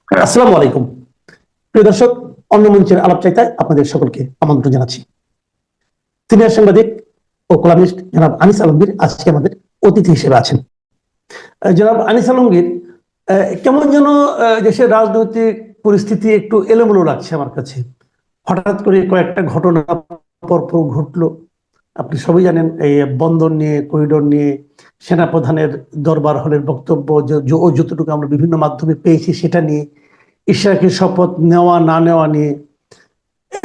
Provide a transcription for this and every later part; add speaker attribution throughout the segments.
Speaker 1: আসসালামু আলাইকুম প্রিয় দর্শক, অন্য মঞ্চের আলাপ চাইতায় আপনাদের সকলকে আমন্ত্রণ জানাচ্ছি। সিনিয়র সাংবাদিক ও কলামিস্ট জনাব আনিস আলমগীর আজকে আমাদের অতিথি হিসেবে আছেন। জনাব আনিস আলমগীর, কেমন যেন দেশের রাজনৈতিক পরিস্থিতি একটু এলোমেলো লাগছে আমার কাছে। হঠাৎ করে কয়েকটা ঘটনা পরপর ঘটলো। আপনি সবাই জানেন, এই বন্দর নিয়ে, করিডোর নিয়ে, সেনাপ্রধানের দরবার হলের বক্তব্য ও যতটুকু আমরা বিভিন্ন মাধ্যমে পেয়েছি সেটা নিয়ে, ইশরাকের শপথ নেওয়া না নেওয়া নিয়ে,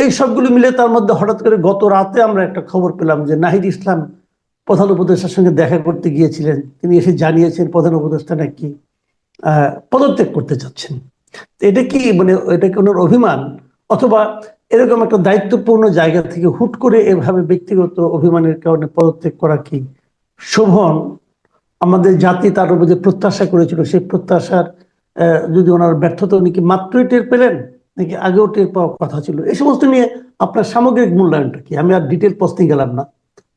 Speaker 1: এই সবগুলো মিলে তার মধ্যে হঠাৎ করে গত রাতে আমরা একটা খবর পেলাম যে নাহিদ ইসলাম প্রধান উপদেষ্টার সঙ্গে দেখা করতে গিয়েছিলেন। তিনি এসে জানিয়েছেন প্রধান উপদেষ্টা নাকি পদত্যাগ করতে চাচ্ছেন। এটা কি মানে এটা কি ওনার অভিমান, অথবা এরকম একটা দায়িত্বপূর্ণ জায়গা থেকে হুট করে এভাবে ব্যক্তিগত অভিমানের কারণে পদত্যাগ করা কি শোভন? আমাদের জাতি তার উপর যে প্রত্যাশা করেছিল সেই প্রত্যাশার যদি ওনার ব্যর্থতা, উনি কি মাত্রই টের পেলেন নাকি আগেও টের পাওয়ার কথা ছিল? এই সমস্ত নিয়ে আপনার সামগ্রিক মূল্যায়নটা কি? আমি আর ডিটেল প্রশ্নে গেলাম না,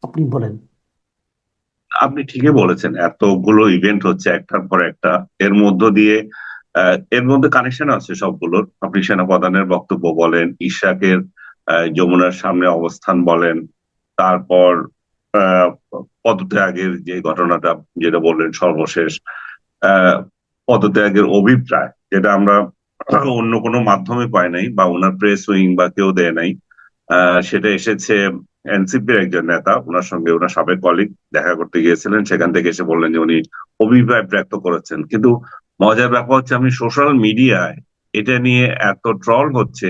Speaker 1: আপনি বলেন।
Speaker 2: আপনি ঠিকই বলেছেন, এতগুলো ইভেন্ট হচ্ছে একটার পর একটা। এর মধ্য দিয়ে এর মধ্যে কানেকশন আছে সবগুলোর। আপনি সেনাপ্রধানের বক্তব্য বলেন, ইশরাকের যমুনার সামনে অবস্থান বলেন, তারপর আহ, পদত্যাগের যে ঘটনাটা যেটা বললেন সর্বশেষ, আহ, পদত্যাগের অভিপ্রায় যেটা আমরা অন্য কোনো মাধ্যমে পাই নাই বা ওনার প্রেস উইং বা কেউ দেয় নাই। সেটা এসেছে এনসিপির একজন নেতা, ওনার সঙ্গে ওনার সাবেক কলিগ দেখা করতে গিয়েছিলেন, সেখান থেকে এসে বললেন যে উনি অভিপ্রায় ব্যক্ত করেছেন। কিন্তু মজার ব্যাপার হচ্ছে, আমি সোশ্যাল মিডিয়ায় এটা নিয়ে এত ট্রল হচ্ছে,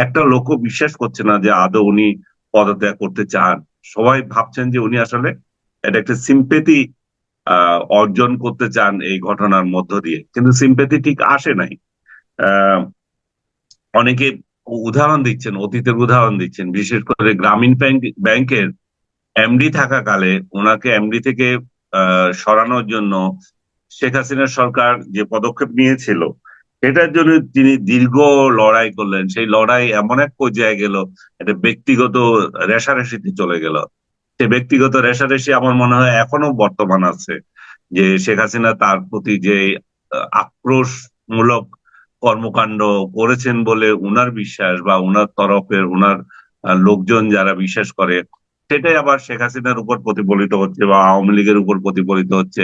Speaker 2: একটা লোকও বিশ্বাস করছে না যে আদৌ উনি পদত্যাগ করতে চান। সবাই ভাবছেন যে উনি আসলে এটা একটা সিম্পেথি অর্জন করতে চান এই ঘটনার মধ্য দিয়ে, কিন্তু সিম্পেথি ঠিক আসে নাই। আহ অনেকে উদাহরণ দিচ্ছেন, অতীতের উদাহরণ দিচ্ছেন, বিশেষ করে গ্রামীণ ব্যাংকের এমডি থাকাকালে ওনাকে এমডি থেকে সরানোর জন্য শেখ হাসিনার সরকার যে পদক্ষেপ নিয়েছিল, সেটার জন্য তিনি দীর্ঘ লড়াই করলেন। সেই লড়াই এমন এক পর্যায়ে গেল, এটা ব্যক্তিগত রেষারেষিতে চলে গেল। সে ব্যক্তিগত রেষারেষি আমার মনে হয় এখনো বর্তমান আছে, যে শেখ হাসিনা তার প্রতি যে আক্রোশমূলক কর্মকাণ্ড করেছেন বলে উনার বিশ্বাস, বা উনার তরফের উনার লোকজন যারা বিশ্বাস করে, সেটাই আবার শেখ হাসিনার উপর প্রতিফলিত হচ্ছে বা আওয়ামী লীগের উপর প্রতিফলিত হচ্ছে।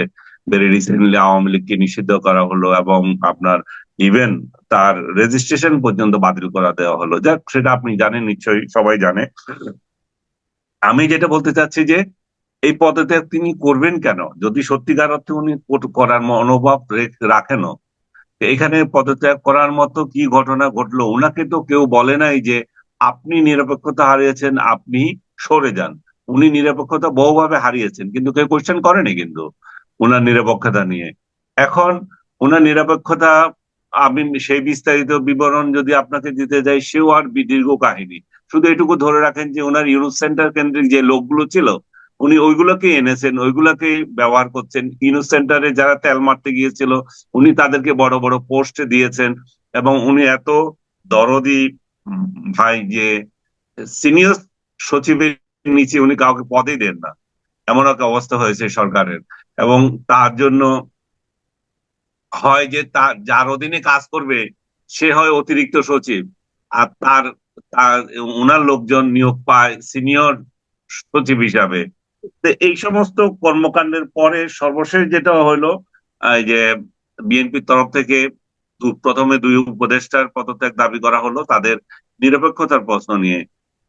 Speaker 2: ভেরি রিসেন্টলি আওয়ামী লীগকে নিষিদ্ধ করা হলো, এবং আপনার ইভেন তার রেজিস্ট্রেশন পর্যন্ত বাতিল করা দেওয়া হলো। যাক, সেটা আপনি জানেন, নিশ্চয়ই সবাই জানে। আমি যেটা বলতে চাচ্ছি যে এই পদত্যাগ তিনি করবেন কেন, যদি সত্যিকার অর্থে উনি করার মনোভাব রাখেনও। তো এখানে পদত্যাগ করার মতো কি ঘটনা ঘটলো? উনাকে তো কেউ বলে নাই যে আপনি নিরপেক্ষতা হারিয়েছেন, আপনি সরে যান। উনি নিরপেক্ষতা বহুভাবে হারিয়েছেন, কিন্তু কেউ কোয়েশ্চেন করেনি কিন্তু উনার নিরপেক্ষতা নিয়ে। এখন উনার নিরপেক্ষতা, আমি সেই বিস্তারিত বিবরণ যদি আপনাকে দিতে যাই, সেও আর দীর্ঘ কাহিনী। শুধু এটুকু ধরে রাখেন যে ওনার ইউনুস সেন্টার কেন্দ্রিক যে লোকগুলো ছিল, উনি ওইগুলোকে এনেছেন, ওইগুলোকে ব্যবহার করছেন। ইউনুস সেন্টারে যারা তেল মারতে গিয়েছিল, উনি তাদেরকে বড় বড় পোস্টে দিয়েছেন। এবং উনি এত দরদি ভাই যে সিনিয়র সচিবের নিচে উনি কাউকে পদই দেন না, এমন একটা অবস্থা হয়েছে সরকারের। এবং তার জন্য হয় যে তার যার অধীনে কাজ করবে সে হয় অতিরিক্ত সচিব, আর তার তার ওনার লোকজন নিয়োগ পায় সিনিয়র সচিব হিসাবে। তো এই সমস্ত কর্মকাণ্ডের পরে সর্বশেষ যেটা হলো, এই যে বিএনপির তরফ থেকে প্রথমে দুই উপদেষ্টার পদত্যাগ দাবি করা হলো তাদের নিরপেক্ষতার প্রশ্ন নিয়ে।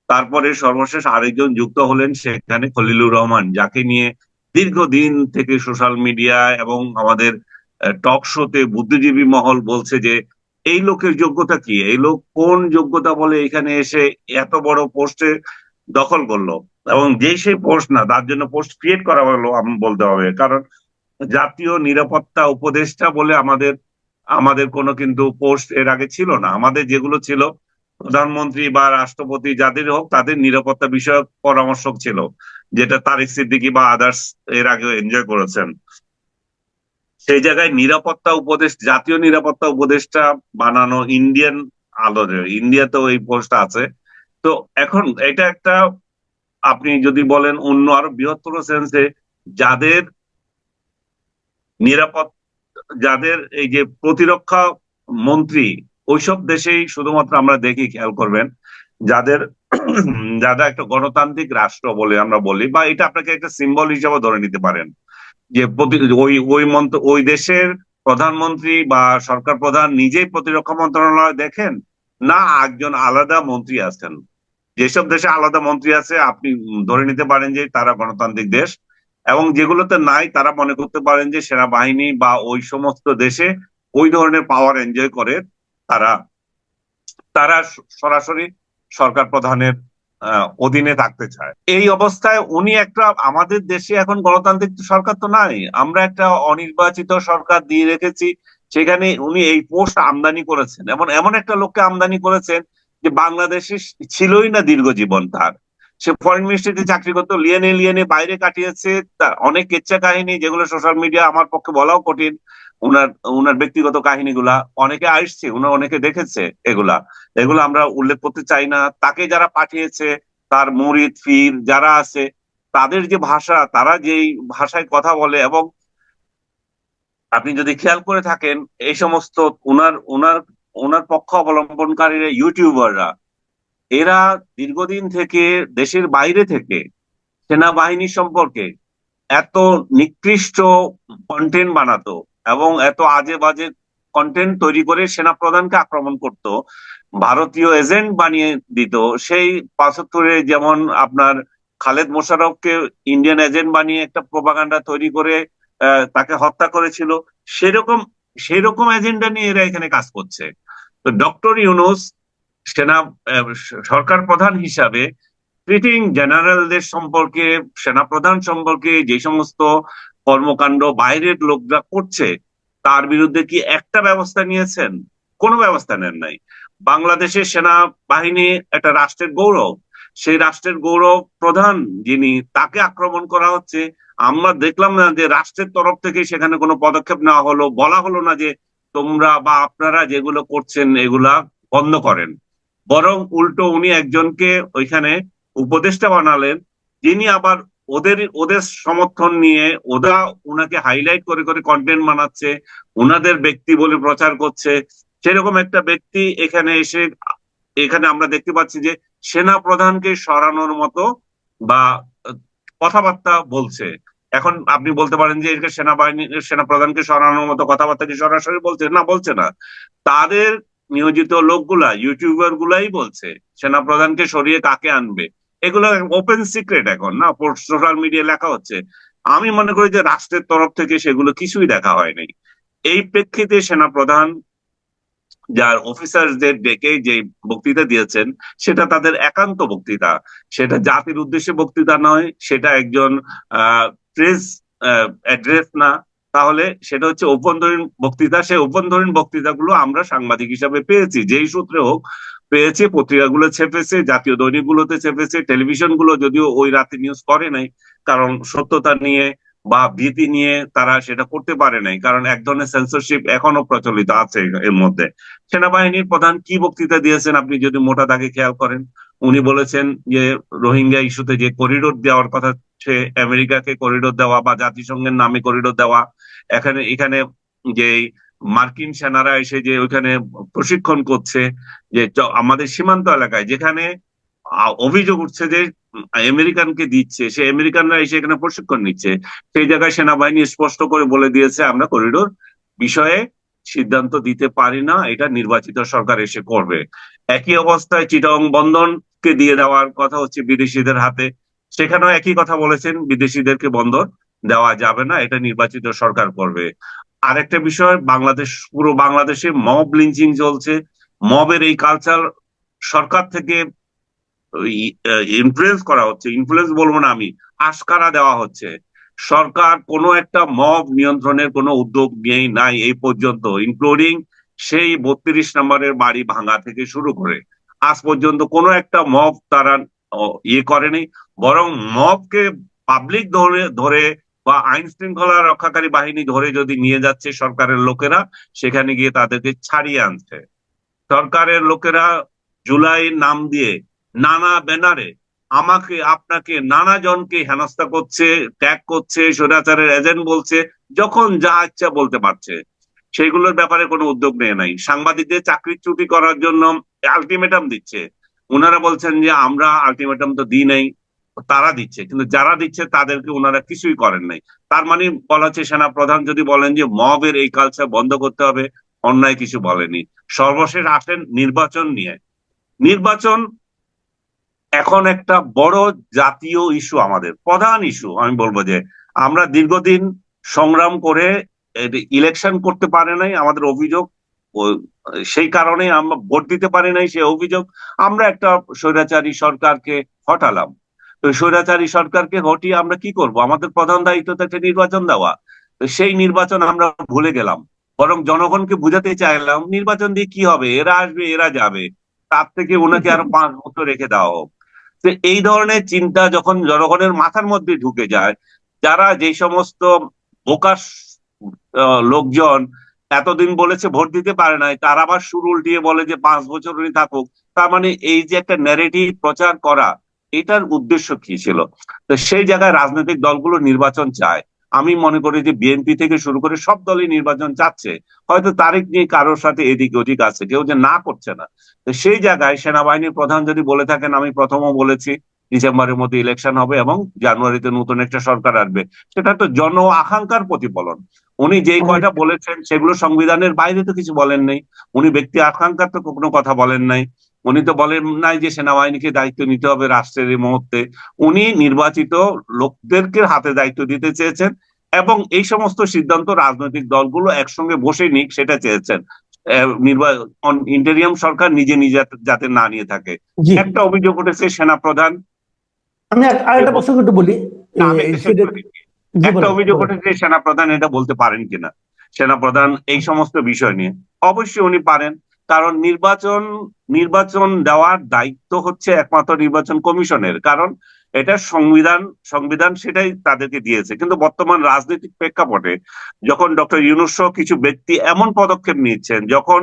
Speaker 2: তারপরে সর্বশেষ আরেকজন যুক্ত হলেন সেখানে, খলিলুর রহমান, যাকে নিয়ে দীর্ঘদিন থেকে সোশ্যাল মিডিয়া এবং আমাদের টক শোতে বুদ্ধিজীবী মহল বলছে যে এই লোকের যোগ্যতা কি, এই লোক কোন যোগ্যতা বলে এখানে এসে এত বড় পোস্টে দখল করলো। এবং যে সেই পোস্ট না, তার জন্য পোস্ট ক্রিয়েট করা হলো আমি বলতে হবে, কারণ জাতীয় নিরাপত্তা উপদেষ্টা বলে আমাদের আমাদের কোনো কিন্তু পোস্ট এর আগে ছিল না। আমাদের যেগুলো ছিল, প্রধানমন্ত্রী বা রাষ্ট্রপতি যাদের হোক, তাদের নিরাপত্তা বিষয়ক পরামর্শক ছিল, যেটা তারিক সিদ্দিকী বা আদার্স এর আগেও এনজয় করেছেন। সেই জায়গায় নিরাপত্তা জাতীয় নিরাপত্তা উপদেষ্টা বানানো ইন্ডিয়ান আলোরে, ইন্ডিয়াতেও এই পোস্ট আছে। তো এখন এটা একটা, আপনি যদি বলেন অন্য আরো বৃহত্তর সেন্সে, যাদের নিরাপদ যাদের এই যে প্রতিরক্ষা মন্ত্রী ওইসব দেশেই শুধুমাত্র আমরা দেখি, খেয়াল করবেন, যাদের যারা একটা গণতান্ত্রিক রাষ্ট্র বলে আমরা বলি, বা এটা আপনাকে একটা সিম্বল হিসেবে ধরে নিতে পারেন, যে ওই দেশের প্রধানমন্ত্রী বা সরকার প্রধান নিজেই প্রতিরক্ষা মন্ত্রণালয় দেখেন, না একজন আলাদা মন্ত্রী আছেন। যেসব দেশে আলাদা মন্ত্রী আছে আপনি ধরে নিতে পারেন যে তারা গণতান্ত্রিক দেশ, এবং যেগুলোতে নাই তারা মনে করতে পারেন যে সেনাবাহিনী বা ওই সমস্ত দেশে ওই ধরনের পাওয়ার এনজয় করে, তারা তারা সরাসরি সরকার প্রধানের অধীনে থাকতে চায়। এই অবস্থায় উনি একটা, আমাদের দেশে এখন গণতান্ত্রিক সরকার তো নাই, আমরা একটা অনির্বাচিত সরকার দিয়ে রেখেছি, সেখানে উনি এই পোস্ট আমদানি করেছেন, এমন এমন একটা লোককে আমদানি করেছেন যে বাংলাদেশে ছিলই না দীর্ঘ জীবন তার। সে ফরেন মিনিস্ট্রিতে চাকরি করতো, লিয়েনে লিয়েনে বাইরে কাটিয়েছে, তার অনেক কেচ্চা কাহিনী যেগুলো সোশ্যাল মিডিয়া আমার পক্ষে বলাও কঠিন। উনার উনার ব্যক্তিগত কাহিনীগুলা অনেকে আসছে, উনার অনেকে দেখেছে, এগুলা এগুলো আমরা উল্লেখ করতে চাই না। তাকে যারা পাঠিয়েছে, তার মুরিদ ফির যারা আছে, তাদের যে ভাষা, তারা যেই ভাষায় কথা বলে, এবং আপনি যদি খেয়াল করে থাকেন এই সমস্ত উনার উনার উনার পক্ষ অবলম্বনকারীরা ইউটিউবাররা, এরা দীর্ঘদিন থেকে দেশের বাইরে থেকে সেনাবাহিনী সম্পর্কে এত নিকৃষ্ট কন্টেন্ট বানাতো এবং এত আজে বাজে কন্টেন্ট তৈরি করে সেনাপ্রধানকে আক্রমণ করত, ভারতীয় এজেন্ট বানিয়ে দিত। সেই ৭৫-এ যেমন আপনার খালেদ মোশাররফকে ইন্ডিয়ান এজেন্ট বানিয়ে একটা প্রোপাগান্ডা তৈরি করে তাকে হত্যা করেছিল, সেরকম সেরকম এজেন্ডা নিয়ে এরা এখানে কাজ করছে। তো ডক্টর ইউনূস সেনা সরকার প্রধান হিসাবে ট্রিটিং জেনারেলদের সম্পর্কে, সেনাপ্রধান সম্পর্কে যে সমস্ত কর্মকাণ্ড বাইরের লোকরা করছে, তার বিরুদ্ধে কি একটা ব্যবস্থা নিয়েছেন? কোনো ব্যবস্থা নেন নাই। বাংলাদেশের সেনাবাহিনী একটা রাষ্ট্রের গৌরব, সেই রাষ্ট্রের গৌরব প্রধান যিনি, তাকে আক্রমণ করা হচ্ছে। আমরা দেখলাম না যে রাষ্ট্রের তরফ থেকে সেখানে কোনো পদক্ষেপ নেওয়া হলো, বলা হলো না যে তোমরা বা আপনারা যেগুলো করছেন এগুলা বন্ধ করেন। বরং উল্টো উনি একজনকে ওইখানে উপদেষ্টা বানালেন, যিনি আবার ওদের ওদের সমর্থন নিয়ে ওরা উনাকে হাইলাইট করে করে কন্টেন্ট বানাচ্ছে, উনাদের ব্যক্তি বলে প্রচার করছে। সেরকম একটা ব্যক্তি এখানে এসে, এখানে আমরা দেখতে পাচ্ছি যে সেনা প্রধানকে সরানোর মতো বা কথাবার্তা বলছে। এখন আপনি বলতে পারেন যে এটা সেনা প্রধানকে সরানোর মতো কথাবার্তা কি সরাসরি বলছে? না, বলছে না। তাদের নিয়োজিত লোকগুলা, ইউটিউবার গুলাই বলছে সেনা প্রধানকে সরিয়ে কাকে আনবে। এগুলো ওপেন সিক্রেট এখন, না সোশ্যাল মিডিয়া লেখা হচ্ছে। আমি মনে করি যে রাষ্ট্রের তরফ থেকে সেগুলো কিছুই দেখা হয়নি। এই প্রেক্ষিতে সেনা প্রধান যার অফিসারদের ডেকে যে বক্তৃতা দিয়েছেন, সেটা তাদের একান্ত বক্তৃতা, সেটা জাতির উদ্দেশ্যে বক্তৃতা নয়, সেটা একজন প্রেস অ্যাড্রেস না, তাহলে সেটা হচ্ছে অভ্যন্তরীণ বক্তৃতা। সেই অভ্যন্তরীণ বক্তৃতাগুলো আমরা সাংবাদিক হিসাবে পেয়েছি, যেই সূত্রে হোক পেয়েছে, পত্রিকাগুলো ছেপেছে, জাতীয় দৈনিকগুলোতে ছেপেছে, টেলিভিশন গুলো যদিও ওই রাতে নিউজ করে নাই, কারণ সত্যতা নিয়ে বা ভীতি নিয়ে তারা সেটা করতে পারে নাই, কারণ এক ধরনের সেন্সরশিপ এখনো প্রচলিত আছে এর মধ্যে। সেনাবাহিনীর প্রধান কি বক্তৃতা দিয়েছেন আপনি যদি মোটা দাগে খেয়াল করেন, উনি বলেছেন যে রোহিঙ্গা ইস্যুতে যে করিডোর দেওয়ার কথা, সে আমেরিকাকে করিডোর দেওয়া বা জাতিসংঘের নামে করিডোর দেওয়া, এখানে এখানে যে মার্কিন সেনারা এসে যে ওইখানে প্রশিক্ষণ করছে, যে আমাদের সীমান্ত এলাকায় যেখানে অভিযোগ উঠছে যে আমেরিকানকে দিচ্ছে, সে আমেরিকানরা এসে এখানে প্রশিক্ষণ নিচ্ছে, সেই জায়গায় সেনাবাহিনী স্পষ্ট করে বলে দিয়েছে আমরা করিডোর বিষয়ে সিদ্ধান্ত দিতে পারি না, এটা নির্বাচিত সরকার এসে করবে। একই অবস্থায় চিটাগং বন্দরকে দিয়ে দেওয়ার কথা হচ্ছে বিদেশিদের হাতে, সেখানেও একই কথা বলেছেন, বিদেশিদেরকে বন্দর দেওয়া যাবে না, এটা নির্বাচিত সরকার করবে। আরেকটা বিষয়, বাংলাদেশ, পুরো বাংলাদেশে মব লিঞ্চিং চলছে। মবের এই কালচার সরকার থেকে ইনফ্লুয়েন্স করা হচ্ছে, ইনফ্লুয়েন্স বলবো না আমি, আশকারা দেওয়া হচ্ছে। সরকার কোনো একটা মব নিয়ন্ত্রণের কোনো উদ্যোগ নিয়েই নাই এই পর্যন্ত, ইনক্লুডিং সেই ৩২ নম্বরের বাড়ি ভাঙা থেকে শুরু করে আজ পর্যন্ত কোনো একটা মব তারা ইয়ে করেনি। বরং মবকে পাবলিক ধরে ধরে বা আইন শৃঙ্খলা রক্ষাকারী বাহিনী ধরে যদি নিয়ে যাচ্ছে সরকারের লোকেরা, সেখানে গিয়ে তাদেরকে ছাড়িয়ে আনছে। সরকারের লোকেরা জুলাই নাম দিয়ে নানা ব্যানারে আমাকে আপনাকে নানা জনকে হেনস্থা করছে, ট্যাগ করছে, স্বৈরাচারের এজেন্ট বলছে, যখন যা ইচ্ছা বলতে পারছে। সেইগুলোর ব্যাপারে কোনো উদ্যোগ নেয় নাই। সাংবাদিকদের চাকরিচ্যুতি করার জন্য আলটিমেটাম দিচ্ছে, ওনারা বলছেন যে আমরা আলটিমেটাম তো দিই নাই, তারা দিচ্ছে, কিন্তু যারা দিচ্ছে তাদেরকে ওনারা কিছুই করেন নাই। তার মানে বলা হচ্ছে সেনা প্রধান যদি বলেন যে মবের এই কালচার বন্ধ করতে হবে, অন্যায় কিছু বলেনি। সর্বশেষ আসেন নির্বাচন নিয়ে। নির্বাচন এখন একটা বড় জাতীয় ইস্যু, আমাদের প্রধান ইস্যু। আমি বলবো যে আমরা দীর্ঘদিন সংগ্রাম করে ইলেকশন করতে পারে নাই, আমাদের অভিযোগ। সেই কারণে আমরা ভোট দিতে পারি নাই, সেই অভিযোগ। আমরা একটা স্বৈরাচারী সরকারকে হটালাম। তো স্বৈরাচারী সরকারকে হটিয়ে আমরা কি করব? আমাদের প্রধান দায়িত্ব তো একটা নির্বাচন দেওয়া। তো সেই নির্বাচন আমরা ভুলে গেলাম। বরং জনগণকে বুঝাতে চাইলাম নির্বাচন দিয়ে কি হবে, এরা আসবে এরা যাবে, তার থেকে ওনাকে আরো 5 বছর রেখে দেওয়া হোক। তো এই ধরনের চিন্তা যখন জনগণের মাথার মধ্যে ঢুকে যায়, যারা যে সমস্ত বোকাস লোকজন এতদিন বলেছে ভোট দিতে পারে নাই, তারা আবার সুর উল্টিয়ে বলে যে 5 বছর উনি থাকুক। তার মানে এই যে একটা ন্যারেটিভ প্রচার করা, এটার উদ্দেশ্য কি ছিল? তো সেই জায়গায় রাজনৈতিক দলগুলো নির্বাচন চায়। আমি মনে করি যে বিএনপি থেকে শুরু করে সব দলই নির্বাচন চাচ্ছে। হয়তো তারিখ নিয়ে কারোর সাথে এদিক ওদিক আছে, কেউ যে না করছে না। তো সেই জায়গায় সেনাবাহিনীর প্রধান যদি বলে থাকেন, আমি প্রথমও বলেছি ডিসেম্বরের মধ্যে ইলেকশন হবে এবং জানুয়ারিতে নতুন একটা সরকার আসবে, সেটা তো জন আকাঙ্ক্ষার প্রতিফলন। উনি যেই কয়টা বলেছেন সেগুলো সংবিধানের বাইরে তো কিছু বলেন নাই। উনি ব্যক্তি আকাঙ্ক্ষার তো কোনো কথা বলেন নাই। উনি তো বলেন নাই যে সেনাবাহিনীকে দায়িত্ব নিতে হবে রাষ্ট্রের এই মুহূর্তে। উনি নির্বাচিত লোকদেরকে হাতে দায়িত্ব দিতে চেয়েছেন এবং এই সমস্ত সিদ্ধান্ত রাজনৈতিক দলগুলো একসঙ্গে বসে নিক সেটা চেয়েছেন। ইন্টেরিয়াম সরকার নিজে নিজে যাতে না নিয়ে থাকে।
Speaker 1: জি,
Speaker 2: একটা অভিযোগ উঠেছে সেনাপ্রধান,
Speaker 1: আমি আরেকটা প্রসঙ্গ একটু বলি।
Speaker 2: না, আমি একটা শেষ করে দিচ্ছি।
Speaker 1: জি,
Speaker 2: একটা
Speaker 1: বলেন
Speaker 2: অভিযোগ
Speaker 1: বলেন।
Speaker 2: উঠেছে সেনাপ্রধান এটা বলতে পারেন কিনা। সেনাপ্রধান এই সমস্ত বিষয় নিয়ে অবশ্যই উনি পারেন, কারণ নির্বাচন নির্বাচন দেওয়ার দায়িত্ব হচ্ছে একমাত্র নির্বাচন কমিশনের। কারণ এটা সংবিধান, সংবিধান সেটাই তাদেরকে দিয়েছে। কিন্তু বর্তমান রাজনৈতিক প্রেক্ষাপটে যখন ডক্টর ইউনূস সহ কিছু ব্যক্তি এমন পদক্ষেপ নিচ্ছেন, যখন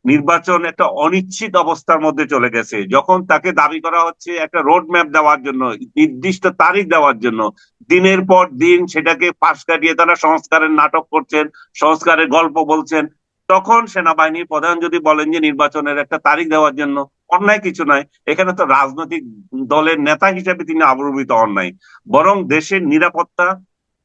Speaker 2: নির্বাচন একটা অনিশ্চিত অবস্থার মধ্যে চলে গেছে, যখন তাকে দাবি করা হচ্ছে একটা রোড ম্যাপ দেওয়ার জন্য, নির্দিষ্ট তারিখ দেওয়ার জন্য, দিনের পর দিন সেটাকে পাশ কাটিয়ে তারা সংস্কারের নাটক করছেন, সংস্কারের গল্প বলছেন, তখন সেনাবাহিনীর প্রধান যদি বলেন যে নির্বাচনের একটা তারিখ দেওয়ার জন্য, অন্যায় কিছু নয়। এখানে তো রাজনৈতিক দলের নেতা হিসেবে তিনি আবির্ভূত হন নাই, বরং দেশের নিরাপত্তা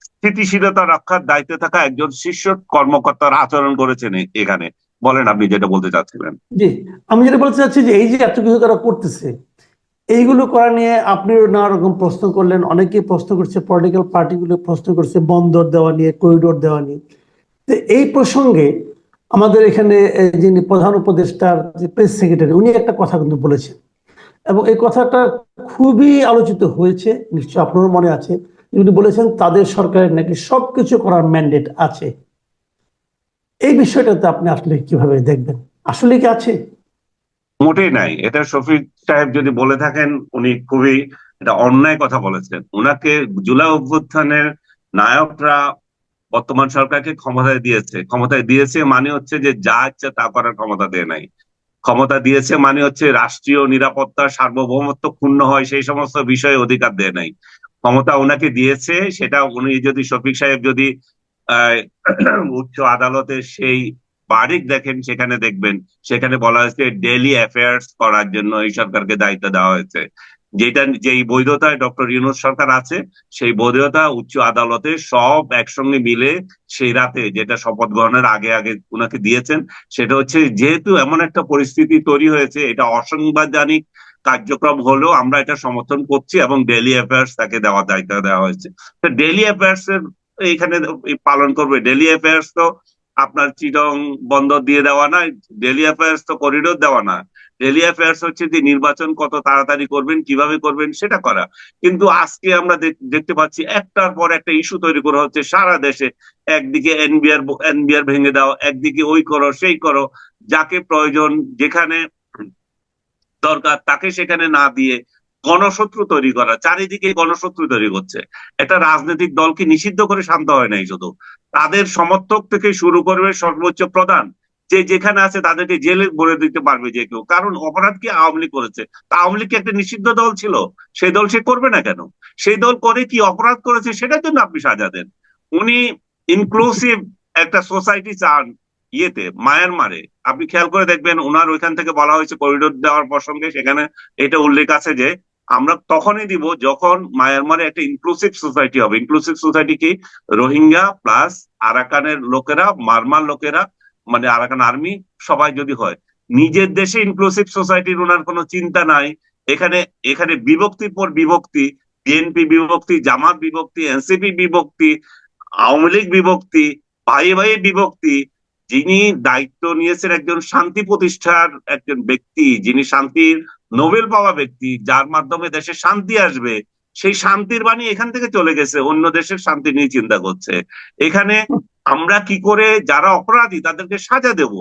Speaker 2: স্থিতিশীলতা রক্ষার দায়িত্বে থাকা একজন শীর্ষ কর্মকর্তার আচরণ করেছেন এখানে। বলেন আপনি যেটা বলতে চাচ্ছিলেন।
Speaker 1: জি, আমি যেটা বলতে চাচ্ছি যে এই যে এত কিছু তারা করতেছে, এইগুলো করা নিয়ে আপনি নানা রকম প্রশ্ন করলেন, অনেকেই প্রশ্ন করছে, পলিটিক্যাল পার্টিগুলো প্রশ্ন করছে বন্দর দেওয়া নিয়ে, করিডোর দেওয়া নিয়ে। তো এই প্রসঙ্গে আমাদের এখানে যিনি প্রধান উপদেষ্টার যে প্রেস সেক্রেটারি, উনি একটা কথা কিন্তু বলেছেন এবং এই কথাটা খুবই আলোচিত হয়েছে, নিশ্চয় আপনারও মনে আছে। উনি বলেছেন তাদের সরকারের নাকি সবকিছু করার ম্যান্ডেট আছে। এই বিষয়টাতে আপনি আসলে কিভাবে দেখবেন, আসলে কি আছে?
Speaker 2: মোটেই নাই। এটা শফিক সাহেব যদি বলে থাকেন, উনি খুবই এটা অন্যায় কথা বলেছেন। উনাকে জুলাই অভ্যুত্থানের নায়করা বর্তমান সরকারকে ক্ষমতায় দিয়েছে মানে হচ্ছে যে যা ইচ্ছে তা করার ক্ষমতা দেয় নাই। ক্ষমতা দিয়েছে মানে হচ্ছে রাষ্ট্রীয় নিরাপত্তার সার্বভৌমত্ব ক্ষুণ্ণ হয় সেই সমস্ত বিষয়ে অধিকার দেয় নাই। ক্ষমতা ওনাকে দিয়েছে, সেটা উনি যদি শফিক সাহেব যদি আহ উচ্চ আদালতের সেই বারিক দেখেন, সেখানে দেখবেন সেখানে বলা হয়েছে ডেইলি অ্যাফেয়ার্স করার জন্য এই সরকারকে দায়িত্ব দেওয়া হয়েছে। যেটা যেই বৈধতায় ডক্টর ইউনূস সরকার আছে, সেই বৈধতা উচ্চ আদালতে সব একসঙ্গে মিলে সেই রাতে যেটা শপথ গ্রহণের আগে আগে উনাকে দিয়েছেন, সেটা হচ্ছে যেহেতু এমন একটা পরিস্থিতি তৈরি হয়েছে, এটা অসাংবিধানিক কার্যক্রম হলেও আমরা এটা সমর্থন করছি এবং ডেইলি অ্যাফেয়ার্স তাকে দেওয়ার দায়িত্ব দেওয়া হয়েছে। তো ডেইলি অ্যাফেয়ার্স এর এইখানে পালন করবে। ডেইলি অ্যাফেয়ার্স তো আপনার চিটং বন্দর দিয়ে দেওয়া না, ডেইলি অ্যাফেয়ার্স তো করিডোর দেওয়া না। ডেইলি অ্যাফেয়ার্স হচ্ছে যে নির্বাচন কত তাড়াতাড়ি করবেন, কিভাবে করবেন সেটা করা। কিন্তু আজকে আমরা দেখতে পাচ্ছি একটার পর একটা ইস্যু তৈরি করা হচ্ছে সারা দেশে। একদিকে এনবিআর ভেঙে দাও, একদিকে ওই করো সেই করো, যাকে প্রয়োজন যেখানে দরকার তাকে সেখানে না দিয়ে গণশত্রু তৈরি করা, চারিদিকে গণশত্রু তৈরি করছে। একটা রাজনৈতিক দলকে নিষিদ্ধ করে শান্ত হয় নাই, শুধু তাদের সমর্থক থেকে শুরু করবে সর্বোচ্চ প্রধান, যে যেখানে আছে তাদেরকে জেলে ভরে দিতে পারবে যে কেউ। কারণ অপরাধ কি আওয়ামী লীগ করেছে, তা আওয়ামী লীগ একটা নিষিদ্ধ দল ছিল, সেই দল সে করবে না কেন? সেই দল করে কি অপরাধ করেছে সেটার জন্য আপনি সাজা দেন। উনি ইনক্লুসিভ একটা সোসাইটি চান, ইয়েতে মায়ানমারে আপনি খেয়াল করে দেখবেন, ওনার ওইখান থেকে বলা হয়েছে করিডোর দেওয়ার প্রসঙ্গে, সেখানে এটা উল্লেখ আছে যে আমরা তখনই দিব যখন মায়ানমারে একটা ইনক্লুসিভ সোসাইটি হবে। ইনক্লুসিভ সোসাইটি কি? রোহিঙ্গা প্লাস আরাকানের লোকেরা, মারমার লোকেরা, মানে আরাকান আর্মি সবাই যদি হয়। নিজের দেশে ইনক্লুসিভ সোসাইটির ওনার কোনো চিন্তা নাই। এখানে এখানে বিভক্তির পর বিভক্তি, বিএনপি বিভক্তি, জামাত বিভক্তি, এনসিপি বিভক্তি, আওয়ামী লীগ বিভক্তি, ভাইয়ে ভাইয়ে বিভক্তি। যিনি দায়িত্ব নিয়েছেন একজন শান্তি প্রতিষ্ঠার একজন ব্যক্তি, যিনি শান্তির নোবেল পাওয়া ব্যক্তি, যার মাধ্যমে দেশে শান্তি আসবে, সেই শান্তির বাণী এখান থেকে চলে গেছে, অন্য দেশের শান্তি নিয়ে চিন্তা করছে। এখানে আমরা কি করে যারা অপরাধী তাদেরকে সাজা দেব?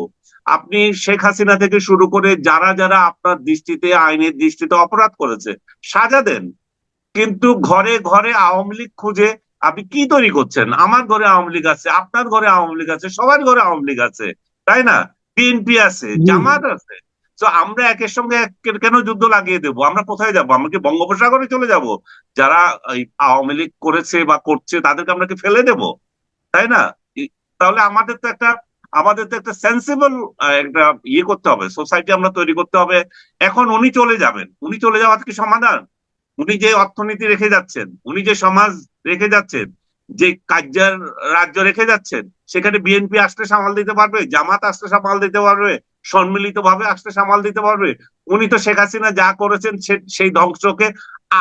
Speaker 2: আপনি শেখ হাসিনা থেকে শুরু করে যারা যারা আপনার দৃষ্টিতে, আইনের দৃষ্টিতে অপরাধ করেছে, সাজা দেন। কিন্তু ঘরে ঘরে আওয়ামী লীগ খুঁজে আপনি কি তৈরি করছেন? আমার ঘরে আওয়ামী লীগ আছে, আপনার ঘরে আওয়ামী লীগ আছে, সবার ঘরে আওয়ামী লীগ আছে, তাই না? বিএনপি আছে,
Speaker 1: জি
Speaker 2: জামাত আছে। তো আমরা একের সঙ্গে কেন যুদ্ধ লাগিয়ে দেবো? আমরা কোথায় যাব? আমরা কি বঙ্গোপসাগরে চলে যাব? যারা এই আওয়ামী লীগ করেছে বা করছে তাদেরকে আমরা কি ফেলে দেব? তাই না? তাহলে আমাদের তো একটা সেন্সিবল একটা ইয়ে করতে হবে, সোসাইটি আমরা তৈরি করতে হবে। এখন উনি চলে যাবেন, উনি চলে যাওয়া কি সমাধান? উনি যে অর্থনীতি রেখে যাচ্ছেন, উনি যে সমাজ রেখে যাচ্ছেন, যে কার্যার রাজ্য রেখে যাচ্ছেন, সেখানে বিএনপি আসলে সামাল দিতে পারবে? জামাত আসলে সামাল দিতে পারবে? সম্মিলিত ভাবে আসলে সামাল দিতে পারবে? উনি তো শেখ হাসিনা যা করেছেন সেই ধ্বংসকে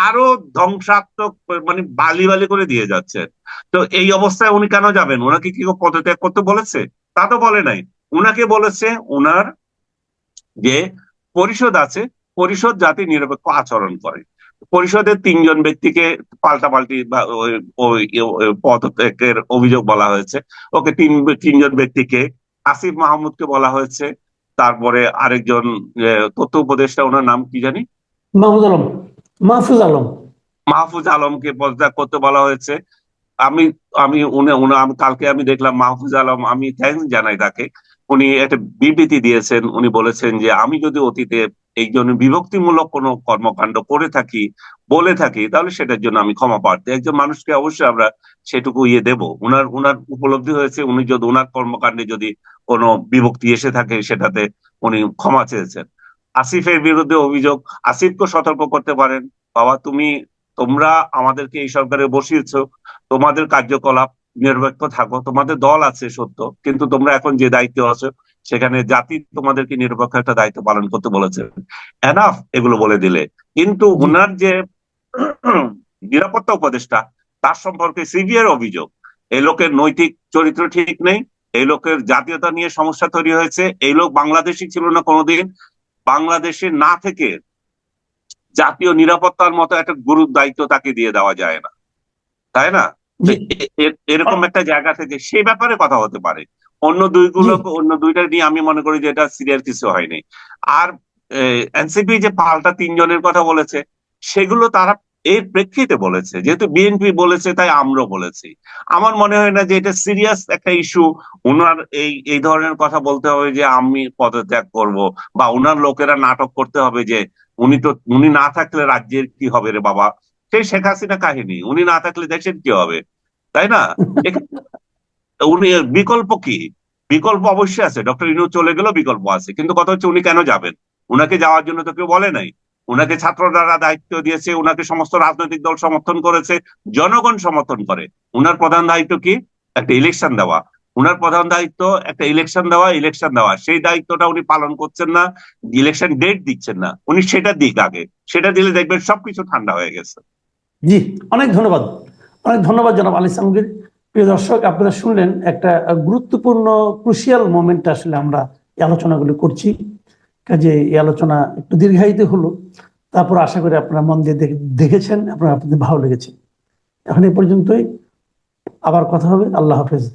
Speaker 2: আরো ধ্বংসাত্মক, মানে বালি বালি করে দিয়ে যাচ্ছেন। তো এই অবস্থায় উনি কেন যাবেন? ওনাকে কি পদত্যাগ করতে বলেছে? তা তো বলে নাই। উনাকে বলেছে ওনার যে পরিষদ আছে, পরিষদ যাতে নিরপেক্ষ আচরণ করে। পরিষদের 3জন ব্যক্তিকে পাল্টাপাল্টি বা ওই পদত্যাগের অভিযোগ বলা হয়েছে। ওকে তিনজন ব্যক্তিকে, আসিফ মাহমুদকে বলা হয়েছে, তারপরে আরেকজন তথ্য উপদেষ্টা, ওনার নাম কি জানি,
Speaker 1: মাহফুজ আলম, মাহফুজ আলম।
Speaker 2: মাহফুজ আলমকে পদত্যাগ করতে বলা হয়েছে। আমি আমি আমি কালকে আমি দেখলাম মাহফুজ আলম, আমি থ্যাঙ্কস জানাই তাকে। উনি একটা বিবৃতি দিয়েছেন। উনি বলেছেন যে আমি যদি অতীতে এই জন্য বিভক্তিমূলক কোনো কর্মকাণ্ড করে থাকি, বলে থাকি, তাহলে সেটার জন্য আমি ক্ষমা প্রার্থী। একজন মানুষকে অবশ্যই আমরা সেটুকু ইয়ে দেব। উনার উনার উপলব্ধি হয়েছে, উনি যদি উনার কর্মকাণ্ডে যদি কোনো বিভক্তি এসে থাকে সেটাতে উনি ক্ষমা চেয়েছেন। আসিফের বিরুদ্ধে অভিযোগ, আসিফকে সতর্ক করতে পারেন, বাবা তোমরা আমাদেরকে এই সরকারে বসিয়েছো, তোমাদের কার্যকলাপ নিরপেক্ষ থাকো, তোমাদের দল আছে সত্য, কিন্তু তোমরা এখন যে দায়িত্ব আছো সেখানে জাতি তোমাদেরকে নিরপেক্ষ একটা দায়িত্ব পালন করতে বলেছে, এনাফ এগুলো বলে দিলে। কিন্তু
Speaker 1: জি
Speaker 2: উনার যে নিরাপত্তা উপদেষ্টা, তার সম্পর্কে সিভিয়ার অভিযোগ। এই লোকের নৈতিক চরিত্র ঠিক নেই, এই লোকের জাতীয়তা নিয়ে সমস্যা তৈরি হয়েছে, এই লোক বাংলাদেশি ছিল না কোনোদিন। বাংলাদেশে না থেকে জাতীয় নিরাপত্তার মতো একটা গুরুর দায়িত্ব তাকে দিয়ে দেওয়া যায় না, তাই না? তো
Speaker 1: জি
Speaker 2: এরকম একটা জায়গা থেকে সেই ব্যাপারে কথা হতে পারে।
Speaker 1: জি
Speaker 2: অন্য দুইটা নিয়ে আমি মনে করি যে এটা সিরিয়াস কিছু হয়নি। আর এনসিপি যে পাল্টা 3জনের কথা বলেছে, সেগুলো তারা এর প্রেক্ষিতে বলেছে, যেহেতু বিএনপি বলেছে তাই আমরাও বলেছি। আমার মনে হয় না যে এটা সিরিয়াস একটা ইস্যু। উনার এই ধরনের কথা বলতে হবে যে আমি পদত্যাগ করব, বা উনার লোকেরা নাটক করতে হবে যে উনি না থাকলে রাজ্যের কি হবে রে বাবা। সেই শেখ হাসিনা কাহিনী, উনি না থাকলে দেশের কি হবে, তাই না? এখানে উনি বিকল্প কি? বিকল্প অবশ্যই আছে, ডক্টর ইনু চলে গেল, বিকল্প আছে, কিন্তু কথা হচ্ছে উনি কেন যাবেন? উনাকে যাওয়ার জন্য তো কেউ বলে নাই। উনাকে ছাত্ররা দায়িত্ব দিয়েছে, উনাকে সমস্ত রাজনৈতিক দল সমর্থন করেছে, জনগণ সমর্থন করে। উনার প্রধান দায়িত্ব কি? একটা ইলেকশন দেওয়া। উনার প্রধান দায়িত্ব একটা ইলেকশন দেওয়া। সেই দায়িত্বটা উনি পালন করছেন না, ইলেকশন ডেট দিচ্ছেন না। উনি সেটা দিক আগে, সেটা দিলে দেখবেন সবকিছু ঠান্ডা হয়ে গেছে।
Speaker 1: জি অনেক ধন্যবাদ, অনেক ধন্যবাদ জনাব আলী সামগীর। প্রিয় দর্শক, আপনারা শুনলেন একটা গুরুত্বপূর্ণ ক্রুশিয়াল মোমেন্ট আসলে আমরা এই আলোচনাগুলি করছি। কাজে এই আলোচনা একটু দীর্ঘায়িত হলো, তারপর আশা করি আপনারা মন দিয়ে দেখেছেন, আপনাদের ভালো লেগেছে। এখন এই পর্যন্তই, আবার কথা হবে। আল্লাহ হাফেজ।